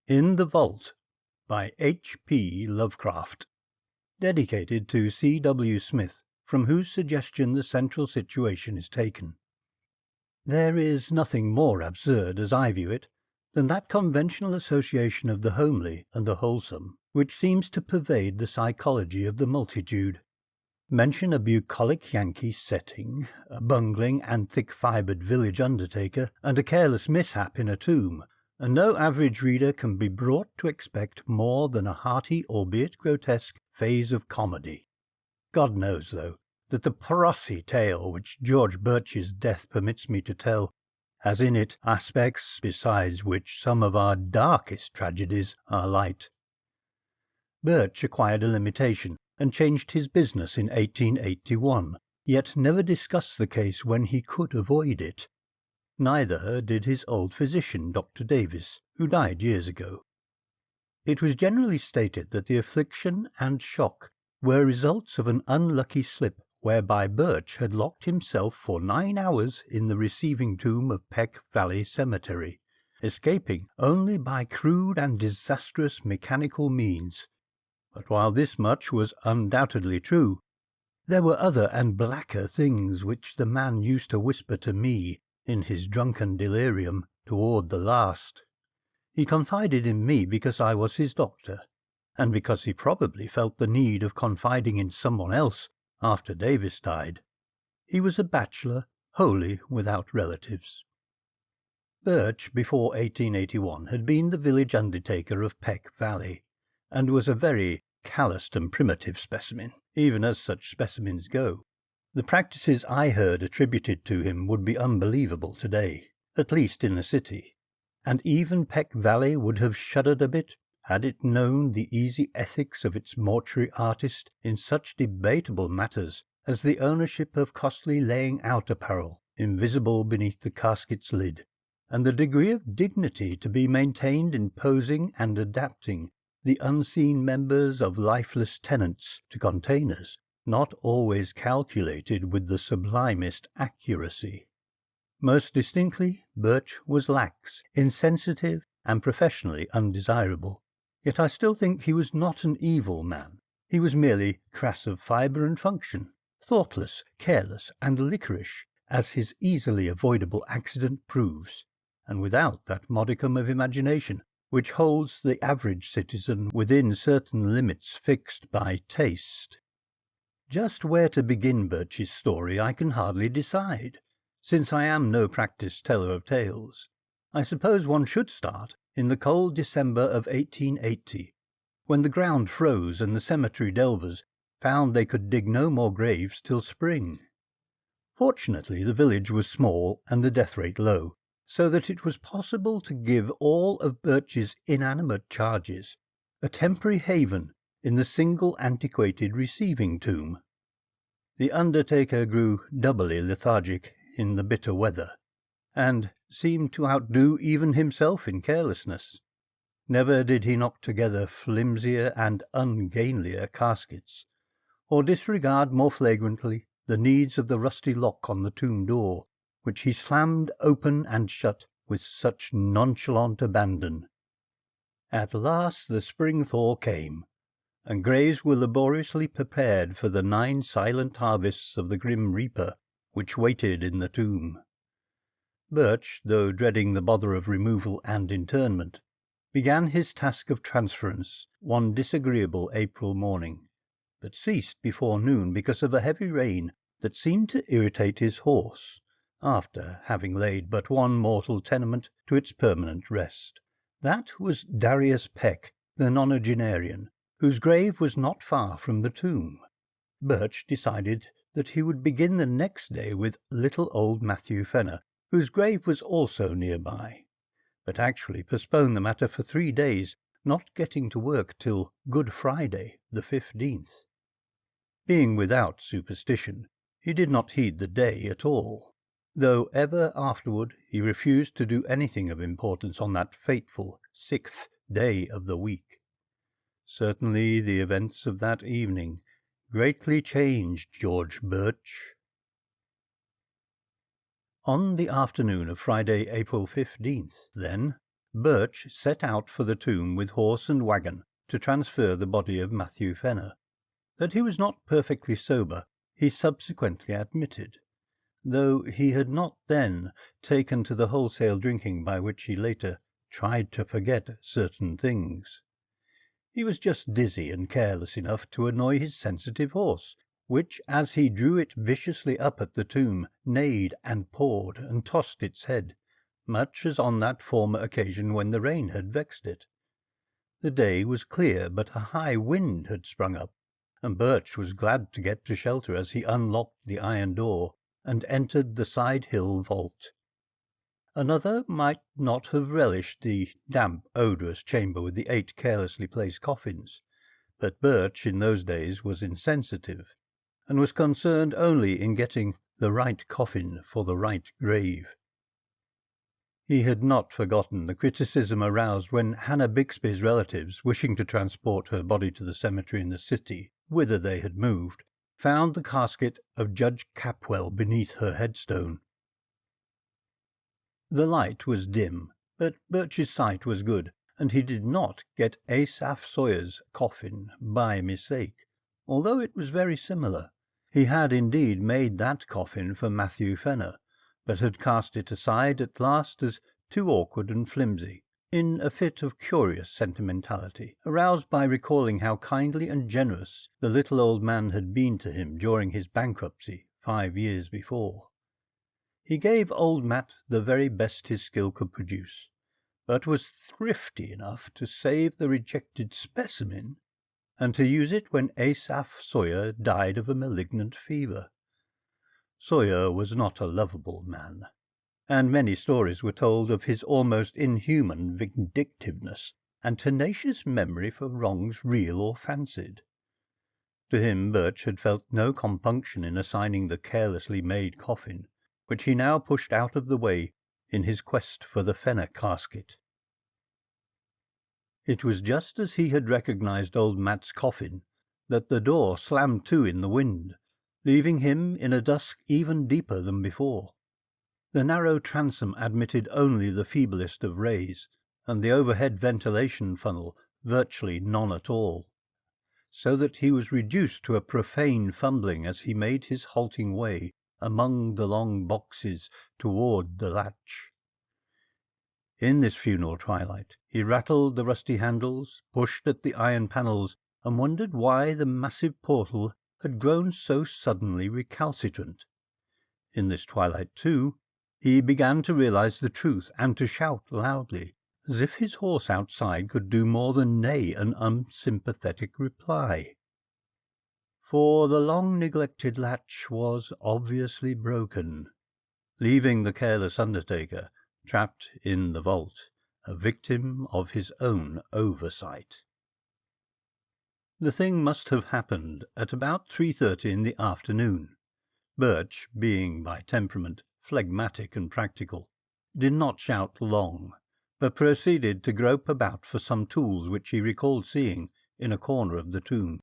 In the Vault by H.P. Lovecraft. Dedicated to C.W. Smith, from whose suggestion the central situation is taken. There is nothing more absurd, as I view it, than that conventional association of the homely and the wholesome, which seems to pervade the psychology of the multitude. Mention a bucolic Yankee setting, a bungling and thick-fibred village undertaker, and a careless mishap in a tomb, and no average reader can be brought to expect more than a hearty, albeit grotesque, phase of comedy. God knows, though, that the Porossi tale which George Birch's death permits me to tell has in it aspects besides which some of our darkest tragedies are light. Birch acquired a limitation and changed his business in 1881, yet never discussed the case when he could avoid it. Neither did his old physician, Dr. Davis, who died years ago. It was generally stated that the affliction and shock were results of an unlucky slip whereby Birch had locked himself for 9 hours in the receiving tomb of Peck Valley Cemetery, escaping only by crude and disastrous mechanical means. But while this much was undoubtedly true, there were other and blacker things which the man used to whisper to me in his drunken delirium toward the last. He confided in me because I was his doctor, and because he probably felt the need of confiding in someone else after Davis died. He was a bachelor, wholly without relatives. Birch, before 1881, had been the village undertaker of Peck Valley, and was a very calloused and primitive specimen, even as such specimens go. The practices I heard attributed to him would be unbelievable today, at least in a city, and even Peck Valley would have shuddered a bit had it known the easy ethics of its mortuary artist in such debatable matters as the ownership of costly laying-out apparel invisible beneath the casket's lid, and the degree of dignity to be maintained in posing and adapting the unseen members of lifeless tenants to containers not always calculated with the sublimest accuracy. Most distinctly, Birch was lax, insensitive, and professionally undesirable. Yet I still think he was not an evil man. He was merely crass of fibre and function, thoughtless, careless, and liquorish, as his easily avoidable accident proves, and without that modicum of imagination which holds the average citizen within certain limits fixed by taste. Just where to begin Birch's story I can hardly decide, since I am no practised teller of tales. I suppose one should start in the cold December of 1880, when the ground froze and the cemetery delvers found they could dig no more graves till spring. Fortunately, the village was small and the death rate low, so that it was possible to give all of Birch's inanimate charges a temporary haven in the single antiquated receiving tomb. The undertaker grew doubly lethargic in the bitter weather, and seemed to outdo even himself in carelessness. Never did he knock together flimsier and ungainlier caskets, or disregard more flagrantly the needs of the rusty lock on the tomb door, which he slammed open and shut with such nonchalant abandon. At last the spring thaw came, and graves were laboriously prepared for the 9 silent harvests of the grim reaper which waited in the tomb. Birch, though dreading the bother of removal and interment, began his task of transference one disagreeable April morning, but ceased before noon because of a heavy rain that seemed to irritate his horse, after having laid but one mortal tenement to its permanent rest. That was Darius Peck, the nonagenarian, whose grave was not far from the tomb. Birch decided that he would begin the next day with little old Matthew Fenner, whose grave was also nearby, but actually postponed the matter for 3 days, not getting to work till Good Friday, the 15th. Being without superstition, he did not heed the day at all, though ever afterward he refused to do anything of importance on that fateful 6th day of the week. Certainly the events of that evening greatly changed George Birch. On the afternoon of Friday, April 15th, then, Birch set out for the tomb with horse and waggon to transfer the body of Matthew Fenner. That he was not perfectly sober he subsequently admitted, though he had not then taken to the wholesale drinking by which he later tried to forget certain things. He was just dizzy and careless enough to annoy his sensitive horse, which, as he drew it viciously up at the tomb, neighed and pawed and tossed its head, much as on that former occasion when the rain had vexed it. The day was clear, but a high wind had sprung up, and Birch was glad to get to shelter as he unlocked the iron door and entered the side-hill vault. Another might not have relished the damp, odorous chamber with the 8 carelessly placed coffins, but Birch in those days was insensitive, and was concerned only in getting the right coffin for the right grave. He had not forgotten the criticism aroused when Hannah Bixby's relatives, wishing to transport her body to the cemetery in the city, whither they had moved, found the casket of Judge Capwell beneath her headstone. The light was dim, but Birch's sight was good, and he did not get Asaph Sawyer's coffin by mistake, although it was very similar. He had indeed made that coffin for Matthew Fenner, but had cast it aside at last as too awkward and flimsy, in a fit of curious sentimentality, aroused by recalling how kindly and generous the little old man had been to him during his bankruptcy 5 years before. He gave old Matt the very best his skill could produce, but was thrifty enough to save the rejected specimen and to use it when Asaph Sawyer died of a malignant fever. Sawyer was not a lovable man, and many stories were told of his almost inhuman vindictiveness and tenacious memory for wrongs real or fancied. To him Birch had felt no compunction in assigning the carelessly made coffin, which he now pushed out of the way in his quest for the Fenner casket. It was just as he had recognized old Matt's coffin that the door slammed to in the wind, leaving him in a dusk even deeper than before. The narrow transom admitted only the feeblest of rays, and the overhead ventilation funnel virtually none at all, so that he was reduced to a profane fumbling as he made his halting way among the long boxes toward the latch. In this funeral twilight he rattled the rusty handles, pushed at the iron panels, and wondered why the massive portal had grown so suddenly recalcitrant. In this twilight, too, he began to realize the truth and to shout loudly, as if his horse outside could do more than neigh an unsympathetic reply. For the long-neglected latch was obviously broken, leaving the careless undertaker trapped in the vault, a victim of his own oversight. The thing must have happened at about 3:30 in the afternoon. Birch, being by temperament phlegmatic and practical, did not shout long, but proceeded to grope about for some tools which he recalled seeing in a corner of the tomb.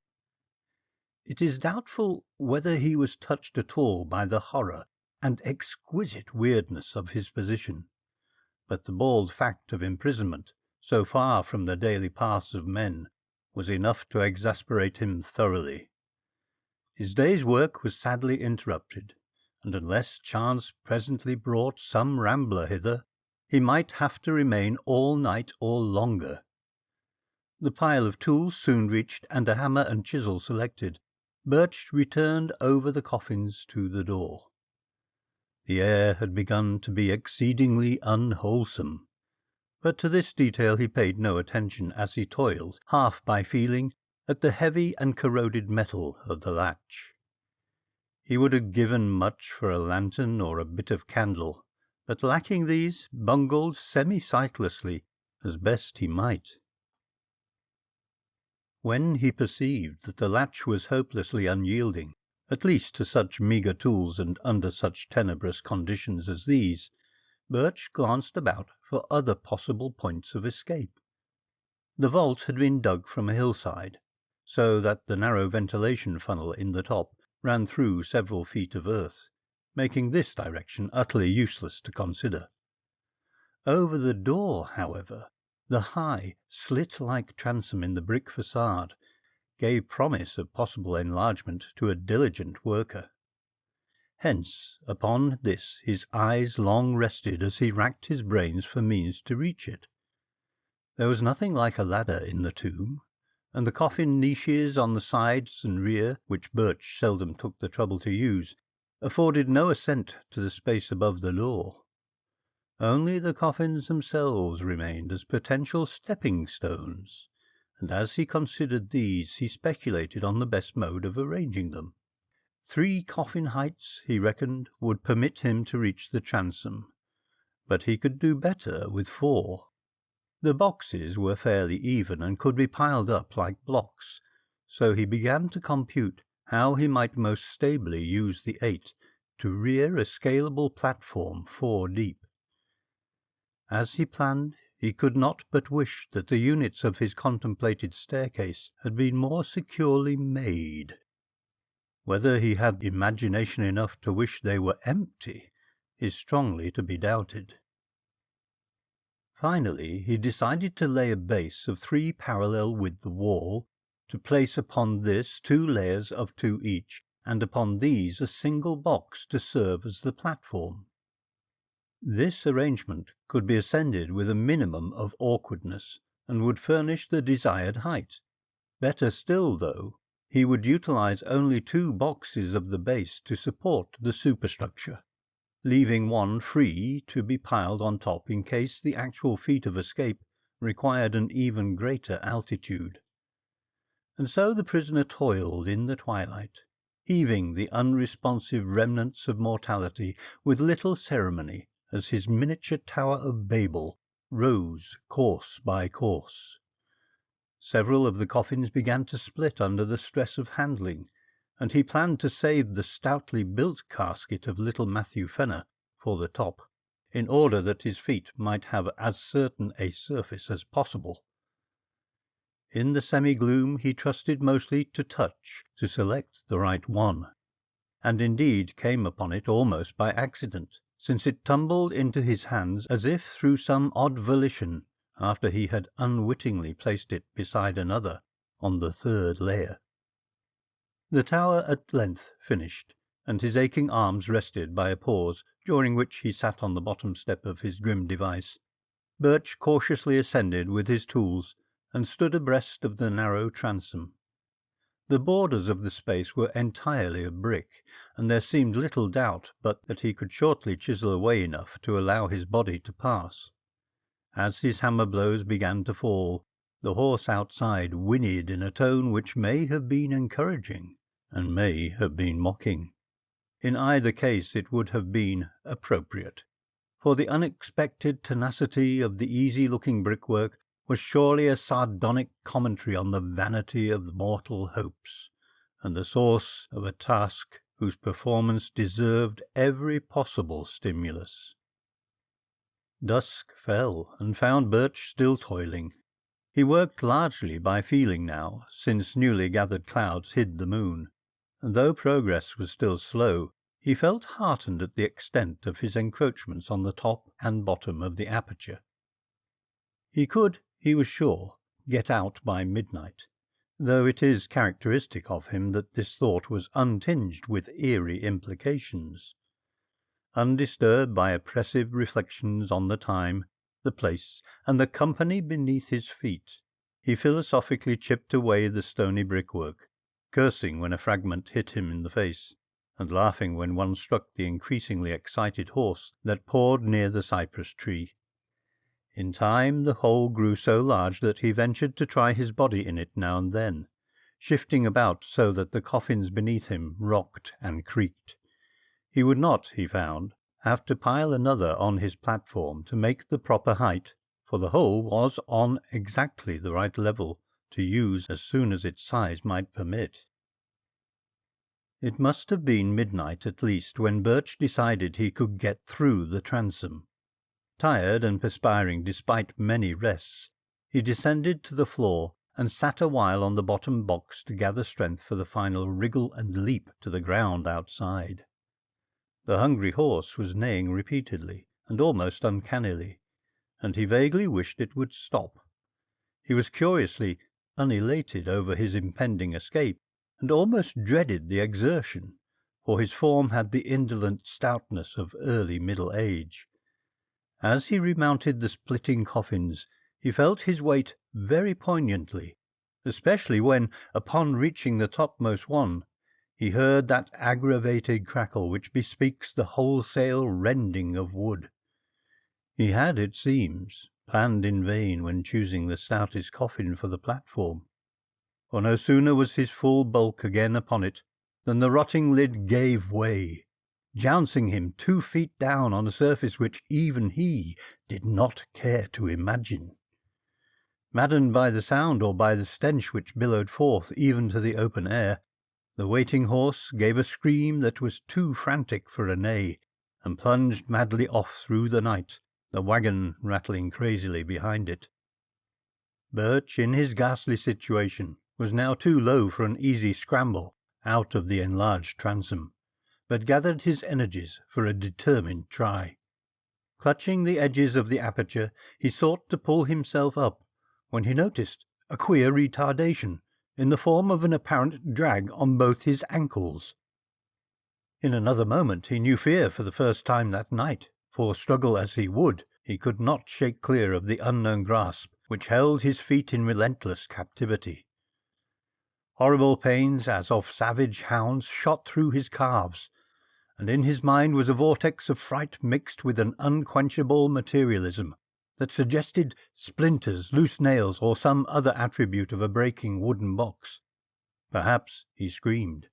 It is doubtful whether he was touched at all by the horror and exquisite weirdness of his position, but the bald fact of imprisonment, so far from the daily paths of men, was enough to exasperate him thoroughly. His day's work was sadly interrupted, and unless chance presently brought some rambler hither, he might have to remain all night or longer. The pile of tools soon reached, and a hammer and chisel selected, Birch returned over the coffins to the door. The air had begun to be exceedingly unwholesome, but to this detail he paid no attention as he toiled, half by feeling, at the heavy and corroded metal of the latch. He would have given much for a lantern or a bit of candle, but lacking these, bungled semi-sightlessly as best he might. When he perceived that the latch was hopelessly unyielding, at least to such meagre tools and under such tenebrous conditions as these, Birch glanced about for other possible points of escape. The vault had been dug from a hillside, so that the narrow ventilation funnel in the top ran through several feet of earth, making this direction utterly useless to consider. Over the door, however, The high, slit-like transom in the brick facade gave promise of possible enlargement to a diligent worker. Hence, upon this his eyes long rested as he racked his brains for means to reach it. There was nothing like a ladder in the tomb, and the coffin niches on the sides and rear, which Birch seldom took the trouble to use, afforded no ascent to the space above the door. Only the coffins themselves remained as potential stepping-stones, and as he considered these he speculated on the best mode of arranging them. 3 coffin heights, he reckoned, would permit him to reach the transom, but he could do better with 4. The boxes were fairly even and could be piled up like blocks, so he began to compute how he might most stably use the 8 to rear a scalable platform 4 deep. As he planned, he could not but wish that the units of his contemplated staircase had been more securely made. Whether he had imagination enough to wish they were empty is strongly to be doubted. Finally, he decided to lay a base of 3 parallel with the wall, to place upon this 2 layers of 2 each, and upon these a single box to serve as the platform. This arrangement could be ascended with a minimum of awkwardness, and would furnish the desired height. Better still, though, he would utilize only 2 boxes of the base to support the superstructure, leaving one free to be piled on top in case the actual feat of escape required an even greater altitude. And so the prisoner toiled in the twilight, heaving the unresponsive remnants of mortality with little ceremony as his miniature Tower of Babel rose course by course. Several of the coffins began to split under the stress of handling, and he planned to save the stoutly built casket of little Matthew Fenner for the top, in order that his feet might have as certain a surface as possible. In the semi-gloom he trusted mostly to touch to select the right one, and indeed came upon it almost by accident, since it tumbled into his hands as if through some odd volition after he had unwittingly placed it beside another on the 3rd layer. The tower at length finished, and his aching arms rested by a pause during which he sat on the bottom step of his grim device. Birch cautiously ascended with his tools and stood abreast of the narrow transom. The borders of the space were entirely of brick, and there seemed little doubt but that he could shortly chisel away enough to allow his body to pass. As his hammer blows began to fall, the horse outside whinnied in a tone which may have been encouraging, and may have been mocking. In either case it would have been appropriate, for the unexpected tenacity of the easy-looking brickwork was surely a sardonic commentary on the vanity of mortal hopes, and the source of a task whose performance deserved every possible stimulus. Dusk fell, and found Birch still toiling. He worked largely by feeling now, since newly gathered clouds hid the moon, and though progress was still slow, he felt heartened at the extent of his encroachments on the top and bottom of the aperture. He could, he was sure, get out by midnight, though it is characteristic of him that this thought was untinged with eerie implications. Undisturbed by oppressive reflections on the time, the place, and the company beneath his feet, he philosophically chipped away the stony brickwork, cursing when a fragment hit him in the face, and laughing when one struck the increasingly excited horse that pawed near the cypress tree. In time the hole grew so large that he ventured to try his body in it now and then, shifting about so that the coffins beneath him rocked and creaked. He would not, he found, have to pile another on his platform to make the proper height, for the hole was on exactly the right level to use as soon as its size might permit. It must have been midnight at least when Birch decided he could get through the transom. Tired and perspiring despite many rests, he descended to the floor and sat a while on the bottom box to gather strength for the final wriggle and leap to the ground outside. The hungry horse was neighing repeatedly and almost uncannily, and he vaguely wished it would stop. He was curiously unelated over his impending escape, and almost dreaded the exertion, for his form had the indolent stoutness of early middle age. As he remounted the splitting coffins, he felt his weight very poignantly, especially when, upon reaching the topmost one, he heard that aggravated crackle which bespeaks the wholesale rending of wood. He had, it seems, planned in vain when choosing the stoutest coffin for the platform, for no sooner was his full bulk again upon it than the rotting lid gave way, jouncing him 2 feet down on a surface which even he did not care to imagine. Maddened by the sound or by the stench which billowed forth even to the open air, the waiting horse gave a scream that was too frantic for a neigh, and plunged madly off through the night, the waggon rattling crazily behind it. Birch, in his ghastly situation, was now too low for an easy scramble out of the enlarged transom, but gathered his energies for a determined try. Clutching the edges of the aperture, he sought to pull himself up, when he noticed a queer retardation in the form of an apparent drag on both his ankles. In another moment he knew fear for the first time that night, for, struggle as he would, he could not shake clear of the unknown grasp which held his feet in relentless captivity. Horrible pains, as of savage hounds, shot through his calves, and in his mind was a vortex of fright mixed with an unquenchable materialism that suggested splinters, loose nails, or some other attribute of a breaking wooden box. Perhaps he screamed.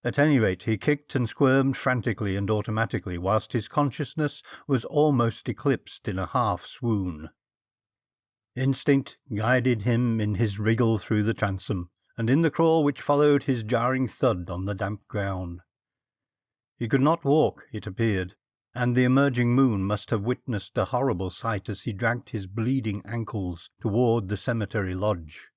At any rate, he kicked and squirmed frantically and automatically, whilst his consciousness was almost eclipsed in a half-swoon. Instinct guided him in his wriggle through the transom, and in the crawl which followed his jarring thud on the damp ground. He could not walk, it appeared, and the emerging moon must have witnessed a horrible sight as he dragged his bleeding ankles toward the cemetery lodge,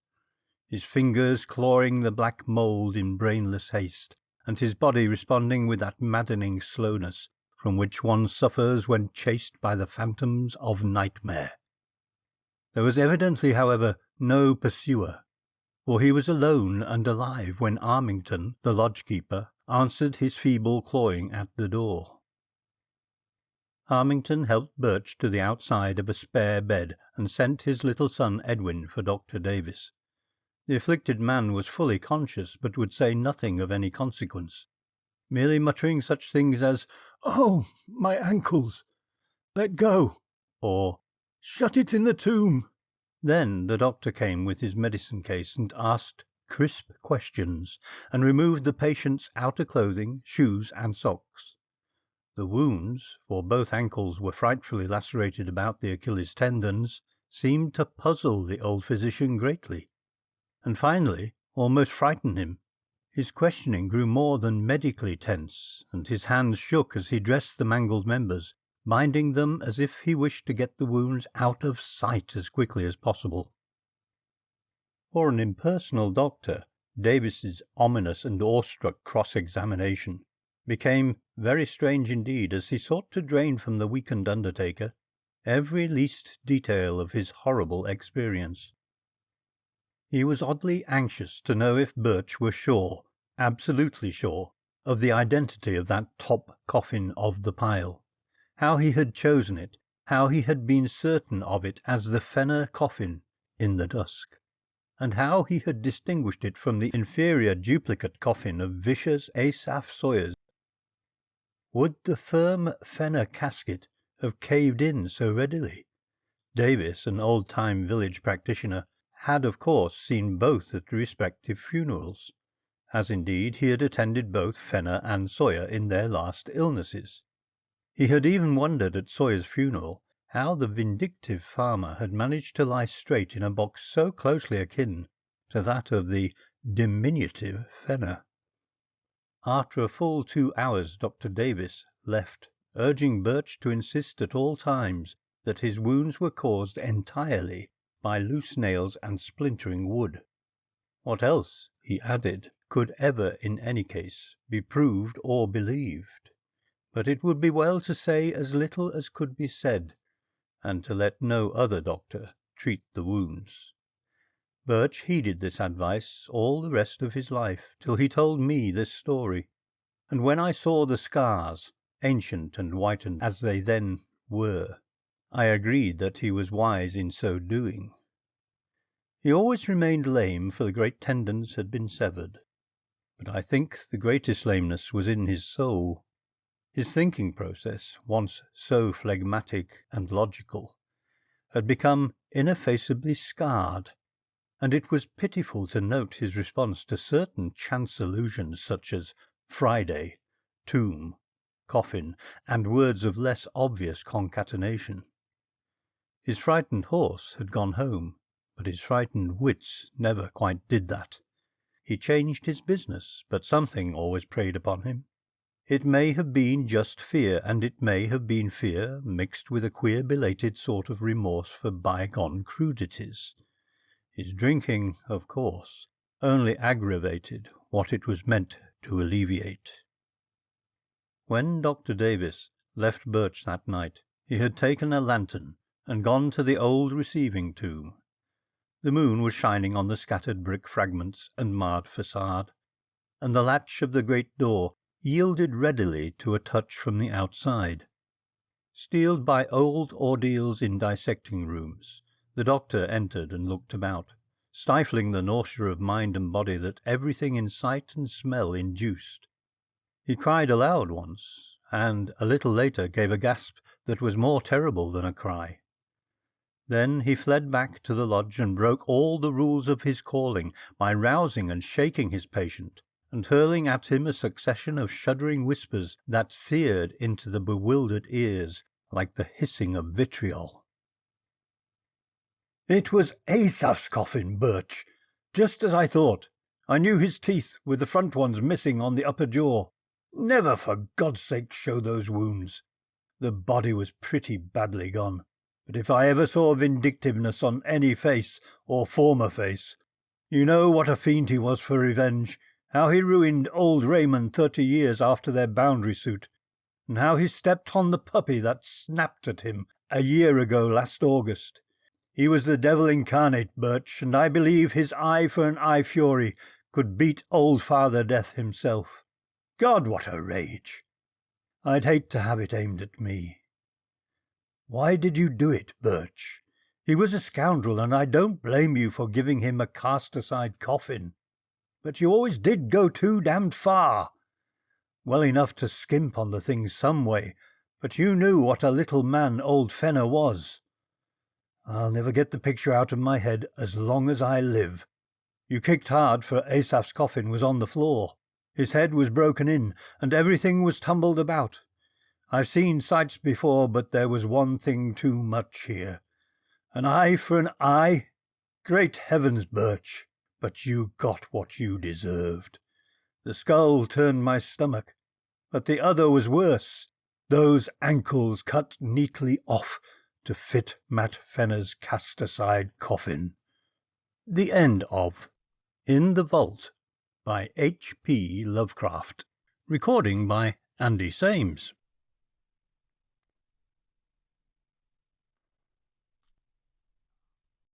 his fingers clawing the black mould in brainless haste, and his body responding with that maddening slowness from which one suffers when chased by the phantoms of nightmare. There was evidently, however, no pursuer, for he was alone and alive when Armington, the lodge-keeper, answered his feeble clawing at the door. Armington helped Birch to the outside of a spare bed and sent his little son Edwin for Dr. Davis. The afflicted man was fully conscious, but would say nothing of any consequence, merely muttering such things as, "Oh, my ankles! Let go!" or "Shut it in the tomb!" Then the doctor came with his medicine case and asked crisp questions, and removed the patient's outer clothing, shoes, and socks. The wounds, for both ankles were frightfully lacerated about the Achilles tendons, seemed to puzzle the old physician greatly, and finally almost frightened him. His questioning grew more than medically tense, and his hands shook as he dressed the mangled members, binding them as if he wished to get the wounds out of sight as quickly as possible. For an impersonal doctor, Davis's ominous and awestruck cross-examination became very strange indeed as he sought to drain from the weakened undertaker every least detail of his horrible experience. He was oddly anxious to know if Birch were sure, absolutely sure, of the identity of that top coffin of the pile, how he had chosen it, how he had been certain of it as the Fenner coffin in the dusk, and how he had distinguished it from the inferior duplicate coffin of vicious Asaph Sawyer's. Would the firm Fenner casket have caved in so readily? Davis, an old-time village practitioner, had of course seen both at respective funerals, as indeed he had attended both Fenner and Sawyer in their last illnesses. He had even wondered at Sawyer's funeral how the vindictive farmer had managed to lie straight in a box so closely akin to that of the diminutive Fenner. After a full 2 hours Dr. Davis left, urging Birch to insist at all times that his wounds were caused entirely by loose nails and splintering wood. What else, he added, could ever in any case be proved or believed? But it would be well to say as little as could be said, and to let no other doctor treat the wounds. Birch heeded this advice all the rest of his life, till he told me this story, and when I saw the scars, ancient and whitened as they then were, I agreed that he was wise in so doing. He always remained lame, for the great tendons had been severed, but I think the greatest lameness was in his soul. His thinking process, once so phlegmatic and logical, had become ineffaceably scarred, and it was pitiful to note his response to certain chance allusions such as Friday, tomb, coffin, and words of less obvious concatenation. His frightened horse had gone home, but his frightened wits never quite did that. He changed his business, but something always preyed upon him. It may have been just fear, and it may have been fear mixed with a queer belated sort of remorse for bygone crudities. His drinking, of course, only aggravated what it was meant to alleviate. When Dr. Davis left Birch that night, he had taken a lantern and gone to the old receiving tomb. The moon was shining on the scattered brick fragments and marred façade, and the latch of the great door yielded readily to a touch from the outside. Steeled by old ordeals in dissecting rooms, the doctor entered and looked about, stifling the nausea of mind and body that everything in sight and smell induced. He cried aloud once, and a little later gave a gasp that was more terrible than a cry. Then he fled back to the lodge and broke all the rules of his calling by rousing and shaking his patient, and hurling at him a succession of shuddering whispers that seared into the bewildered ears like the hissing of vitriol. "It was Asaph's coffin, Birch, just as I thought. I knew his teeth, with the front ones missing on the upper jaw. Never for God's sake show those wounds. The body was pretty badly gone, but if I ever saw vindictiveness on any face or former face, you know what a fiend he was for revenge, how he ruined old Raymond 30 years after their boundary suit, and how he stepped on the puppy that snapped at him a year ago last August. He was the devil incarnate, Birch, and I believe his eye for an eye fury could beat old Father Death himself. God, what a rage! I'd hate to have it aimed at me. Why did you do it, Birch? He was a scoundrel, and I don't blame you for giving him a cast-aside coffin. But you always did go too damned far. Well enough to skimp on the thing some way, but you knew what a little man old Fenner was. I'll never get the picture out of my head as long as I live. You kicked hard, for Asaph's coffin was on the floor. His head was broken in, and everything was tumbled about. I've seen sights before, but there was one thing too much here. An eye for an eye? Great heavens, Birch, but you got what you deserved. The skull turned my stomach, but the other was worse. Those ankles cut neatly off to fit Matt Fenner's cast-aside coffin. The end of In the Vault by H.P. Lovecraft. Recording by Andy Sames.